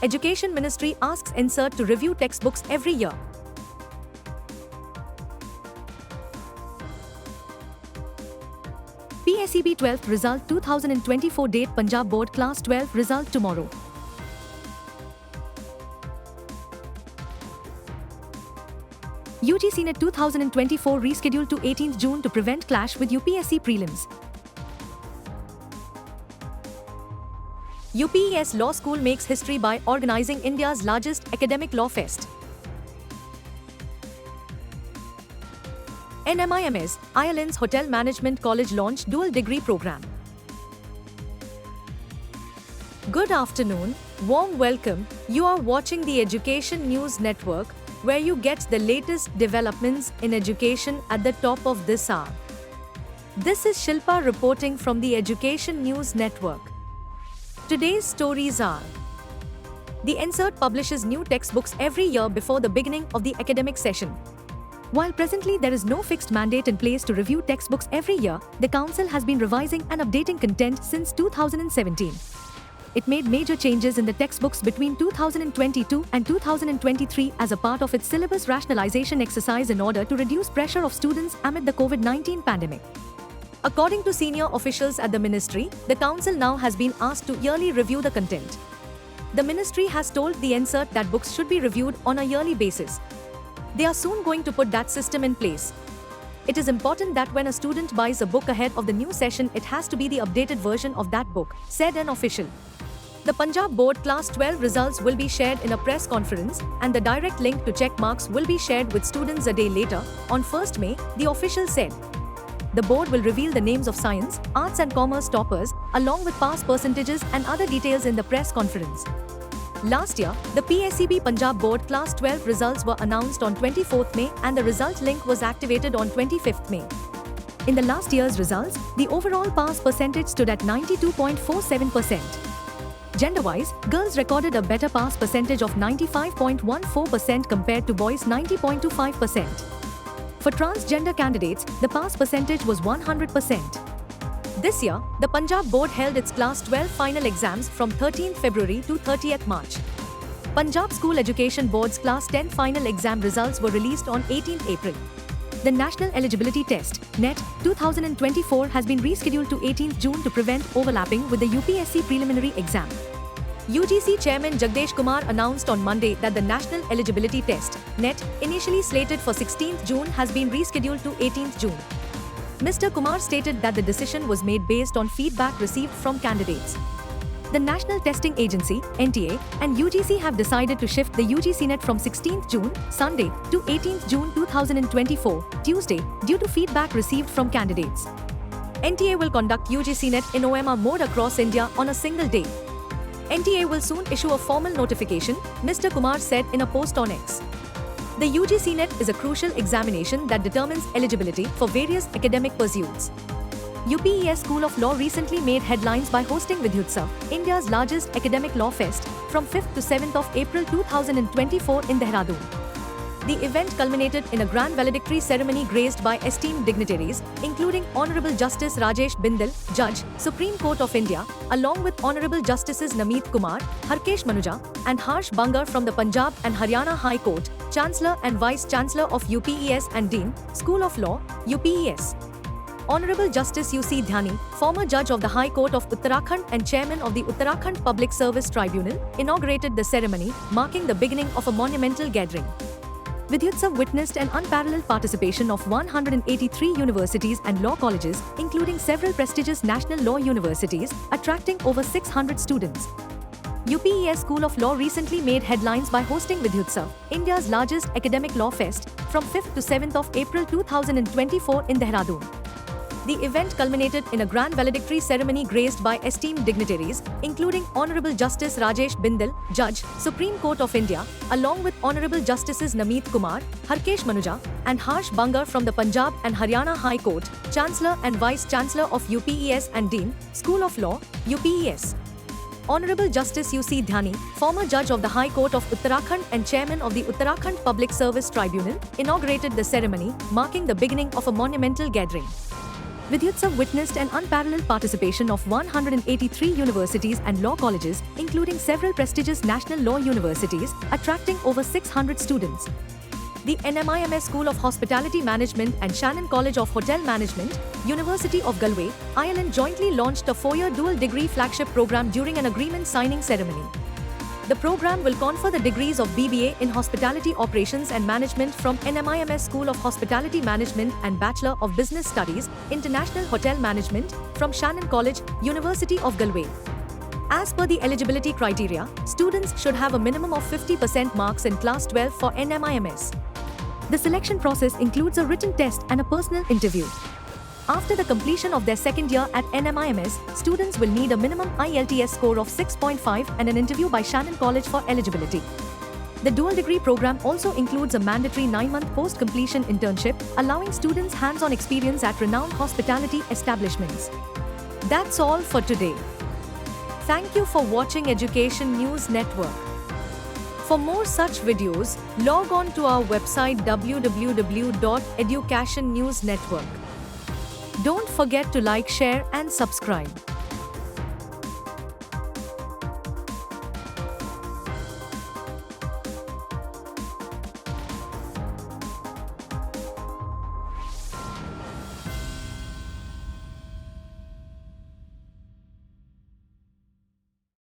Education Ministry asks NSERT to review textbooks every year. PSEB 12th result 2024 date. Punjab Board Class 12 result tomorrow. UGC NET 2024 rescheduled to 18th June to prevent clash with UPSC prelims. UPES Law School makes history by organizing India's largest academic law fest. NMIMS, Ireland's Hotel Management College launched dual degree program. Good afternoon, warm welcome. You are watching the Education News Network, where you get the latest developments in education at the top of this hour. This is Shilpa reporting from the Education News Network. Today's stories are: the NSERT publishes new textbooks every year before the beginning of the academic session. While presently there is no fixed mandate in place to review textbooks every year, the Council has been revising and updating content since 2017. It made major changes in the textbooks between 2022 and 2023 as a part of its syllabus rationalization exercise in order to reduce pressure of students amid the COVID-19 pandemic. According to senior officials at the ministry, the Council now has been asked to yearly review the content. The ministry has told the NSERT that books should be reviewed on a yearly basis. They are soon going to put that system in place. It is important that when a student buys a book ahead of the new session, it has to be the updated version of that book, said an official. The Punjab Board Class 12 results will be shared in a press conference, and the direct link to check marks will be shared with students a day later, on 1st May, the official said. The board will reveal the names of science, arts and commerce toppers, along with pass percentages and other details in the press conference. Last year, the PSEB Punjab Board Class 12 results were announced on 24th May and the result link was activated on 25th May. In the last year's results, the overall pass percentage stood at 92.47%. Gender-wise, girls recorded a better pass percentage of 95.14% compared to boys' 90.25%. For transgender candidates, the pass percentage was 100%. This year, the Punjab Board held its Class 12 final exams from 13th February to 30th March. Punjab School Education Board's Class 10 final exam results were released on 18th April. The National Eligibility Test, NET, 2024 has been rescheduled to 18th June to prevent overlapping with the UPSC preliminary exam. UGC Chairman Jagdish Kumar announced on Monday that the National Eligibility Test, NET, initially slated for 16th June has been rescheduled to 18th June. Mr. Kumar stated that the decision was made based on feedback received from candidates. The National Testing Agency, NTA, and UGC have decided to shift the UGC NET from 16th June, Sunday, to 18th June 2024, Tuesday, due to feedback received from candidates. NTA will conduct UGC NET in OMR mode across India on a single day. NTA will soon issue a formal notification, Mr. Kumar said in a post on X. The UGC NET is a crucial examination that determines eligibility for various academic pursuits. UPES School of Law recently made headlines by hosting Vidyutsav, India's largest academic law fest, from 5th to 7th of April 2024 in Dehradun. The event culminated in a grand valedictory ceremony graced by esteemed dignitaries, including Honorable Justice Rajesh Bindal, Judge, Supreme Court of India, along with Honorable Justices Nameet Kumar, Harkesh Manuja, and Harsh Bangar from the Punjab and Haryana High Court, Chancellor and Vice-Chancellor of UPES and Dean, School of Law, UPES. Honorable Justice U.C. Dhyani, former Judge of the High Court of Uttarakhand and Chairman of the Uttarakhand Public Service Tribunal, inaugurated the ceremony, marking the beginning of a monumental gathering. Vidyutsav witnessed an unparalleled participation of 183 universities and law colleges, including several prestigious national law universities, attracting over 600 students. UPES School of Law recently made headlines by hosting Vidyutsav, India's largest academic law fest, from 5th to 7th of April 2024 in Dehradun. The event culminated in a grand valedictory ceremony graced by esteemed dignitaries, including Honorable Justice Rajesh Bindal, Judge, Supreme Court of India, along with Honorable Justices Nameet Kumar, Harkesh Manuja, and Harsh Bangar from the Punjab and Haryana High Court, Chancellor and Vice-Chancellor of UPES and Dean, School of Law, UPES. Honorable Justice U.C. Dhyani, former Judge of the High Court of Uttarakhand and Chairman of the Uttarakhand Public Service Tribunal, inaugurated the ceremony, marking the beginning of a monumental gathering. Vidyutsav witnessed an unparalleled participation of 183 universities and law colleges, including several prestigious national law universities, attracting over 600 students. The NMIMS School of Hospitality Management and Shannon College of Hotel Management, University of Galway, Ireland jointly launched a 4-year dual degree flagship program during an agreement signing ceremony. The program will confer the degrees of BBA in Hospitality Operations and Management from NMIMS School of Hospitality Management and Bachelor of Business Studies, International Hotel Management, from Shannon College, University of Galway. As per the eligibility criteria, students should have a minimum of 50% marks in Class 12 for NMIMS. The selection process includes a written test and a personal interview. After the completion of their second year at NMIMS, students will need a minimum IELTS score of 6.5 and an interview by Shannon College for eligibility. The dual degree program also includes a mandatory 9-month post-completion internship, allowing students hands-on experience at renowned hospitality establishments. That's all for today. Thank you for watching Education News Network. For more such videos, log on to our website www.educationnewsnetwork. Don't forget to like, share and subscribe.